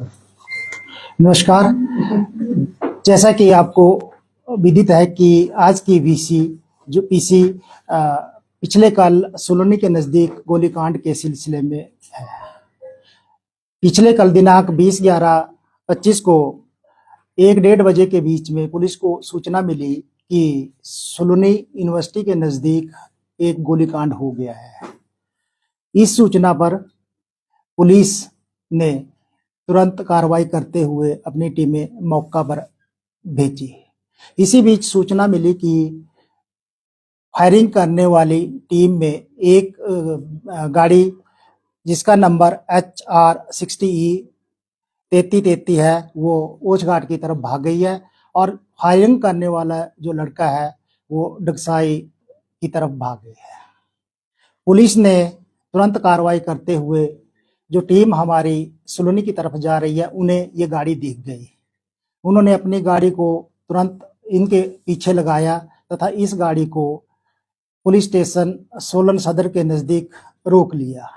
नमस्कार। जैसा कि आपको विदित है कि आज की पीसी पिछले कल सोलोनी के नजदीक गोलीकांड के सिलसिले में है। पिछले कल दिनांक 20/11/25 को 1-1:30 बजे के बीच में पुलिस को सूचना मिली कि सोलोनी यूनिवर्सिटी के नजदीक एक गोलीकांड हो गया है। इस सूचना पर पुलिस ने तुरंत कार्रवाई करते हुए अपनी टीमें मौका पर भेजी। इसी बीच सूचना मिली कि फायरिंग करने वाली टीम में एक गाड़ी जिसका नंबर HR60E 3333 है वो ओछघाट की तरफ भाग गई है और फायरिंग करने वाला जो लड़का है वो डगसाई की तरफ भाग गया है। पुलिस ने तुरंत कार्रवाई करते हुए जो टीम हमारी सोलोनी की तरफ जा रही है उन्हें ये गाड़ी दिख गई। उन्होंने अपनी गाड़ी को तुरंत इनके पीछे लगाया तथा इस गाड़ी को पुलिस स्टेशन सोलन सदर के नजदीक रोक लिया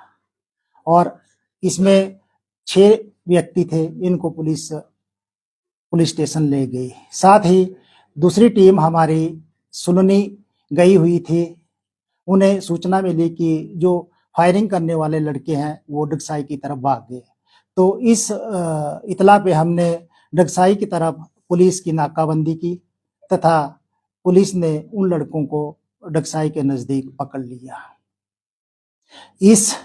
और इसमें 6 व्यक्ति थे, इनको पुलिस स्टेशन ले गई। साथ ही दूसरी टीम हमारी सोलोनी गई हुई थी। उन्हें सूचना मिली कि जो फायरिंग करने वाले लड़के हैं वो डगसाई की तरफ भाग गए। तो इस इतला पे हमने डगसाई की तरफ पुलिस की नाकाबंदी की तथा पुलिस ने उन लड़कों को डगसाई के नजदीक पकड़ लिया। इस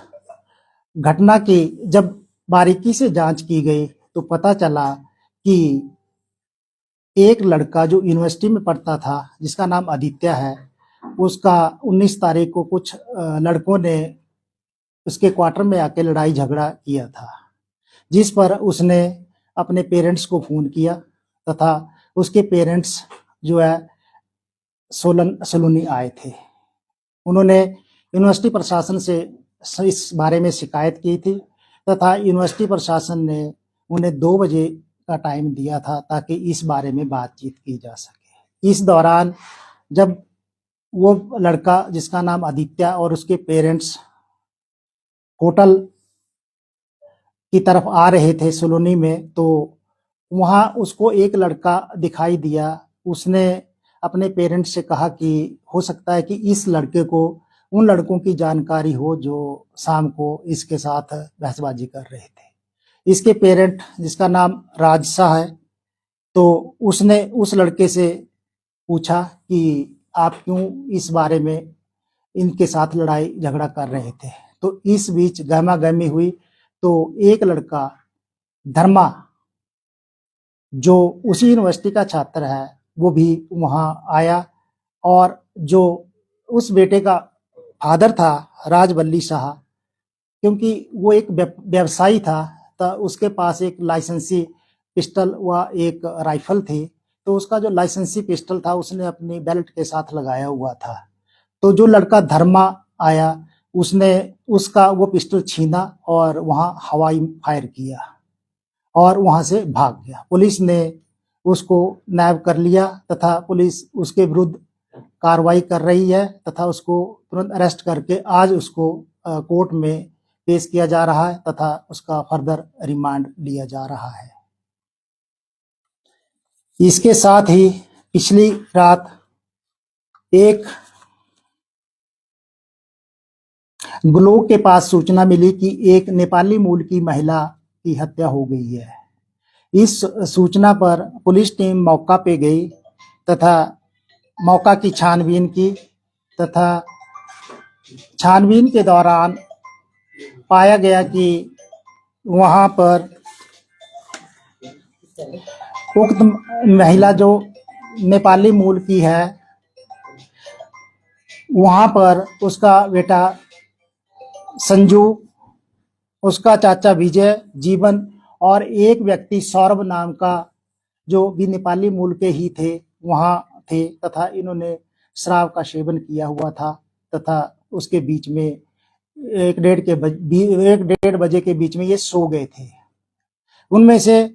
घटना की जब बारीकी से जांच की गई तो पता चला कि एक लड़का जो यूनिवर्सिटी में पढ़ता था जिसका नाम आदित्य है, उसका 19 तारीख को कुछ लड़कों ने उसके क्वार्टर में आके लड़ाई झगड़ा किया था, जिस पर उसने अपने पेरेंट्स को फोन किया तथा उसके पेरेंट्स जो है सोलोनी आए थे। उन्होंने यूनिवर्सिटी प्रशासन से इस बारे में शिकायत की थी तथा यूनिवर्सिटी प्रशासन ने उन्हें 2 बजे का टाइम दिया था ताकि इस बारे में बातचीत की जा सके। इस दौरान जब वो लड़का जिसका नाम आदित्य और उसके पेरेंट्स होटल की तरफ आ रहे थे सोलोनी में, तो वहाँ उसको एक लड़का दिखाई दिया। उसने अपने पेरेंट्स से कहा कि हो सकता है कि इस लड़के को उन लड़कों की जानकारी हो जो शाम को इसके साथ बहसबाजी कर रहे थे। इसके पेरेंट जिसका नाम राज शाह है, तो उसने उस लड़के से पूछा कि आप क्यों इस बारे में इनके साथ लड़ाई झगड़ा कर रहे थे। तो इस बीच गहमा गहमी हुई तो एक लड़का धर्मा जो उसी यूनिवर्सिटी का छात्र है वो भी वहां आया और जो उस बेटे का फादर था राजवल्ली शाह, क्योंकि वो एक व्यवसायी था तो उसके पास एक लाइसेंसी पिस्टल व एक राइफल थी, तो उसका जो लाइसेंसी पिस्टल था उसने अपनी बेल्ट के साथ लगाया हुआ था। तो जो लड़का धर्मा आया उसने उसका वो पिस्टल छीना और वहां हवाई फायर किया और वहां से भाग गया। पुलिस ने उसको नैब कर लिया तथा पुलिस उसके विरुद्ध कार्रवाई कर रही है तथा उसको तुरंत अरेस्ट करके आज उसको कोर्ट में पेश किया जा रहा है तथा उसका फर्दर रिमांड लिया जा रहा है। इसके साथ ही पिछली रात एक ग्लोक के पास सूचना मिली कि एक नेपाली मूल की महिला की हत्या हो गई है। इस सूचना पर पुलिस टीम मौका पे गई तथा मौका की छानबीन की तथा छानबीन के दौरान पाया गया कि वहां पर उक्त महिला जो नेपाली मूल की है वहां पर उसका बेटा संजू, उसका चाचा विजय, जीवन और एक व्यक्ति सौरभ नाम का जो भी नेपाली मूल के ही थे वहां थे तथा इन्होंने शराब का सेवन किया हुआ था तथा उसके बीच में 1-1:30 बजे के बीच में ये सो गए थे। उनमें से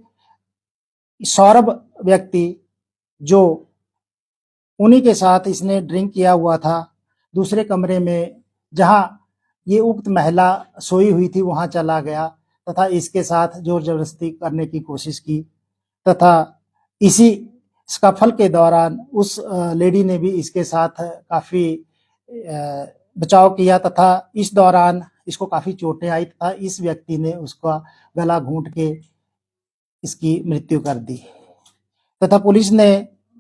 सौरभ व्यक्ति जो उन्हीं के साथ इसने ड्रिंक किया हुआ था, दूसरे कमरे में जहां ये उक्त महिला सोई हुई थी वहां चला गया तथा इसके साथ जोर जबरदस्ती करने की कोशिश की तथा इसी स्कफल के दौरान उस लेडी ने भी इसके साथ काफ़ी बचाव किया तथा इस दौरान इसको काफ़ी चोटें आई तथा इस व्यक्ति ने उसका गला घूंट के इसकी मृत्यु कर दी तथा पुलिस ने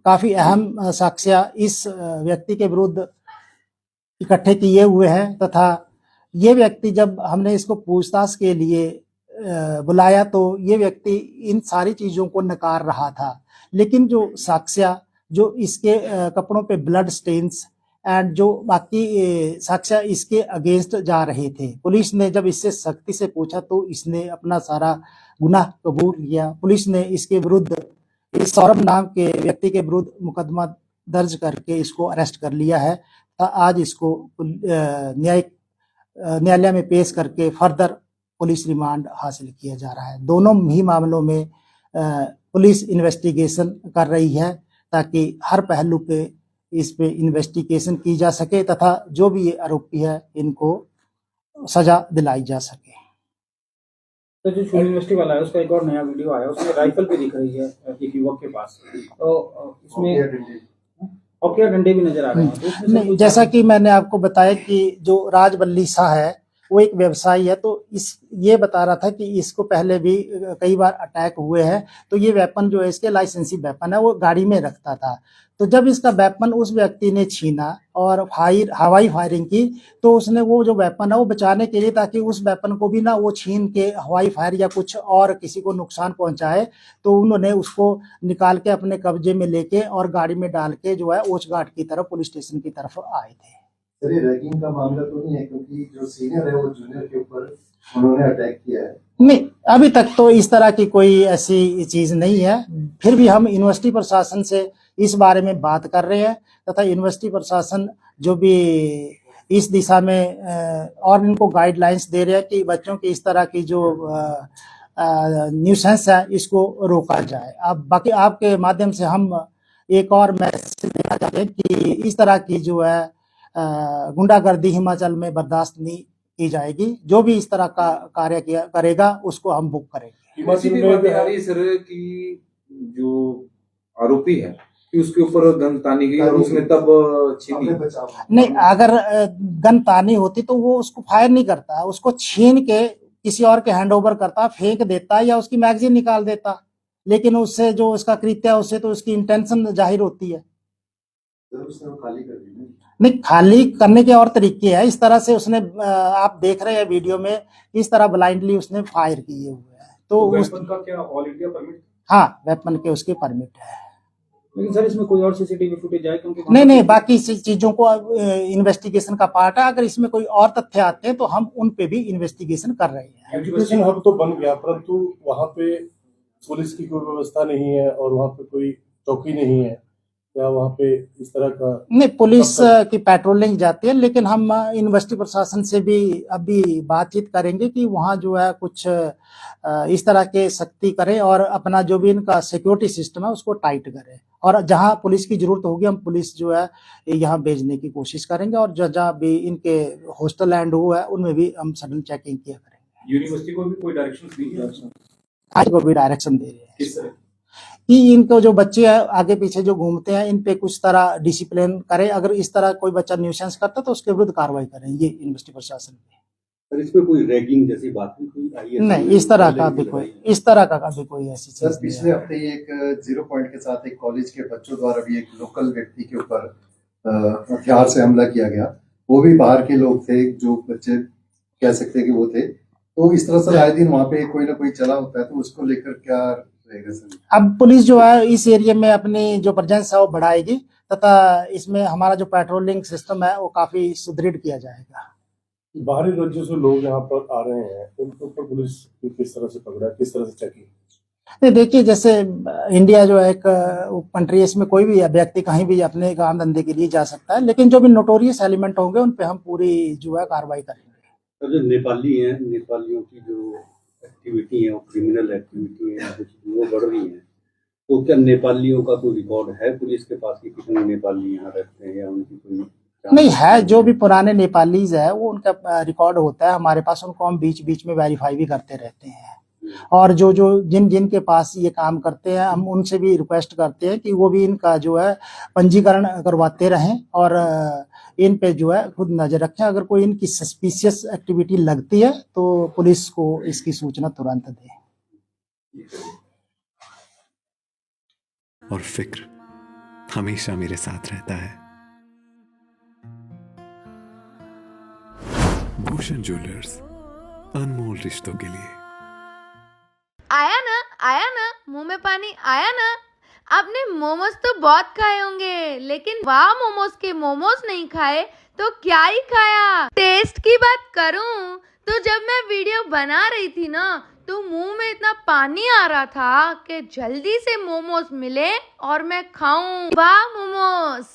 काफ़ी अहम साक्ष्य इस व्यक्ति के विरुद्ध इकट्ठे किए हुए हैं तथा ये व्यक्ति जब हमने इसको पूछताछ के लिए बुलाया तो ये व्यक्ति इन सारी चीज़ों को नकार रहा था, लेकिन जो साक्ष्य जो इसके कपड़ों पे ब्लड स्टेन्स एंड जो बाकी साक्ष्य इसके अगेंस्ट जा रहे थे, पुलिस ने जब इससे सख्ती से पूछा तो इसने अपना सारा गुनाह कबूल किया। पुलिस ने इसके विरुद्ध इस सौरभ नाम के व्यक्ति के विरुद्ध मुकदमा दर्ज करके इसको अरेस्ट कर लिया है। आज इसको न्यायालय में पेश करके फर्दर पुलिस रिमांड हासिल किया जा रहा है। दोनों ही मामलों में पुलिस इन्वेस्टिगेशन कर रही है ताकि हर पहलू पे इस पे इन्वेस्टिगेशन की जा सके तथा जो भी ये आरोपी है इनको सजा दिलाई जा सके। तो जो शूट यूनिवर्सिटी वाला है उसका एक और नया वीडियो आया, उसमें राइफल भी दिख रही है एक युवक के पास, तो इसमें और डंडे भी नजर आ रहे हैं। तो नहीं, जैसा कि मैंने आपको बताया कि जो राजवल्ली शाह है वो एक व्यवसायी है, तो ये बता रहा था कि इसको पहले भी कई बार अटैक हुए हैं, तो ये वेपन जो है इसके लाइसेंसी वेपन है, वो गाड़ी में रखता था। तो जब इसका वेपन उस व्यक्ति ने छीना और हवाई फायरिंग की तो उसने वो जो वेपन है वो बचाने के लिए, ताकि उस वेपन को भी ना वो छीन के हवाई फायर या कुछ और किसी को नुकसान पहुंचाए, तो उन्होंने उसको निकाल के अपने कब्जे में लेके और गाड़ी में डाल के जो है ओचघाट की तरफ पुलिस स्टेशन की तरफ आए थे। सर ये रैगिंग का मामला तो नहीं है, क्योंकि जो सीनियर है वो जूनियर के ऊपर उन्होंने अटैक किया है? नहीं, अभी तक तो इस तरह की कोई ऐसी चीज नहीं है। फिर भी हम यूनिवर्सिटी प्रशासन से इस बारे में बात कर रहे हैं तथा यूनिवर्सिटी प्रशासन जो भी इस दिशा में और इनको गाइडलाइंस दे रहे हैं कि बच्चों की इस तरह की जो न्यूसेंस है इसको रोका जाए। अब बाकी आपके माध्यम से हम एक और मैसेज देना चाहते हैं कि इस तरह की जो है गुंडागर्दी हिमाचल में बर्दाश्त नहीं की जाएगी। जो भी इस तरह का कार्य करेगा उसको हम बुक करेंगे। हिमाचल में सर की जो आरोपी है कि उसके ऊपर गन तानी गई और उसने तब छीनी। नहीं, अगर गन तानी होती तो वो उसको फायर नहीं करता, उसको छीन के किसी और के हैंड ओवर करता, फेंक देता या उसकी मैगजीन निकाल देता, लेकिन उससे जो उसका कृत्य है उससे तो उसकी इंटेंशन जाहिर होती है। खाली कर दी नहीं, खाली करने के और तरीके हैं। इस तरह से उसने आप देख रहे हैं वीडियो में, इस तरह ब्लाइंडली उसने फायर किए हुए हैं। तो वेपन का क्या ऑल इंडिया परमिट? हाँ, वेपन के उसके परमिट है। लेकिन सर इसमें कोई और सीसीटीवी फुटेज है? क्योंकि नहीं, बाकी चीजों को इन्वेस्टिगेशन का पार्ट है। अगर इसमें कोई और तथ्य आते हैं तो हम उन पे भी इन्वेस्टिगेशन कर रहे हैं। एजुकेशन हब तो बन गया, परंतु वहाँ पे पुलिस की कोई व्यवस्था नहीं है और वहाँ पे कोई चौकी नहीं है, या वहाँ पे इस तरह का? नहीं, पुलिस की पेट्रोलिंग जाती है, लेकिन हम यूनिवर्सिटी प्रशासन से भी अभी बातचीत करेंगे कि वहाँ जो है कुछ इस तरह के सख्ती करें और अपना जो भी इनका सिक्योरिटी सिस्टम है उसको टाइट करें, और जहाँ पुलिस की जरूरत होगी हम पुलिस जो है यहाँ भेजने की कोशिश करेंगे, और जहाँ भी इनके हॉस्टल एंड हुआ है उनमें भी हम सडन चेकिंग किया करेंगे। यूनिवर्सिटी को भी कोई डायरेक्शन दी है? आज को भी डायरेक्शन दे रहे हैं कि इनको जो बच्चे हैं आगे पीछे जो घूमते हैं इन पे कुछ तरह डिसिप्लिन करें। अगर इस तरह कोई बच्चा न्यूसेंस करता तो उसके विरुद्ध कार्रवाई करें, ये यूनिवर्सिटी प्रशासन पे। सर इसमें कोई रैगिंग जैसी बात भी आई है? नहीं, इस तरह का भी कोई ऐसी चीज। सर पिछले हफ्ते ही एक 0 पॉइंट के साथ एक कॉलेज के बच्चों द्वारा भी एक लोकल व्यक्ति के ऊपर हथियार से हमला किया गया, वो भी बाहर के लोग थे, जो बच्चे कह सकते हैं कि वो थे। तो इस तरह से आए दिन वहाँ पे कोई ना कोई चला होता है, तो उसको लेकर क्या रहेगा सर? अब पुलिस जो है इस एरिया में अपनी जो प्रेजेंस है वो बढ़ाएगी तथा इसमें हमारा जो पेट्रोलिंग सिस्टम है वो काफी सुदृढ़ किया जाएगा। बाहरी राज्यों से लोग यहाँ पर आ रहे हैं, उनके ऊपर पुलिस किस तरह से पकड़ा, किस तरह से चेकिंग? देखिए, जैसे इंडिया जो है एक कंट्री है, इसमें कोई भी व्यक्ति कहीं भी अपने काम धंधे के लिए जा सकता है, लेकिन जो भी नोटोरियस एलिमेंट होंगे उन पे हम पूरी जो है कार्रवाई करेंगे। तो जो नेपाली हैं, नेपालियों की जो एक्टिविटी है वो क्रिमिनल एक्टिविटी है वो बढ़ रही है, तो क्या नेपालियों का कोई रिकॉर्ड है पुलिस के पास कि कितने नेपाली यहाँ रहते हैं या उनकी कोई नहीं है, जो भी पुराने नेपालीज है वो उनका रिकॉर्ड होता है हमारे पास, उनको हम बीच बीच में वेरीफाई भी करते रहते हैं। और जो जो जिन के पास ये काम करते हैं हम उनसे भी रिक्वेस्ट करते हैं कि वो भी इनका जो है पंजीकरण करवाते रहें और इन पे जो है खुद नजर रखें। अगर कोई इनकी सस्पिशियस एक्टिविटी लगती है तो पुलिस को इसकी सूचना तुरंत दें। और फिक्र हमेशा मेरे साथ रहता है। भूषण ज्वेलर्स, अनमोल रिश्तों के लिए। आया ना मुंह में पानी आया ना। आपने मोमोज तो बहुत खाए होंगे, लेकिन वाह मोमोज के मोमोज नहीं खाए तो क्या ही खाया। टेस्ट की बात करूं तो जब मैं वीडियो बना रही थी ना तो मुंह में इतना पानी आ रहा था कि जल्दी से मोमोज मिले और मैं खाऊं। वाह मोमोज।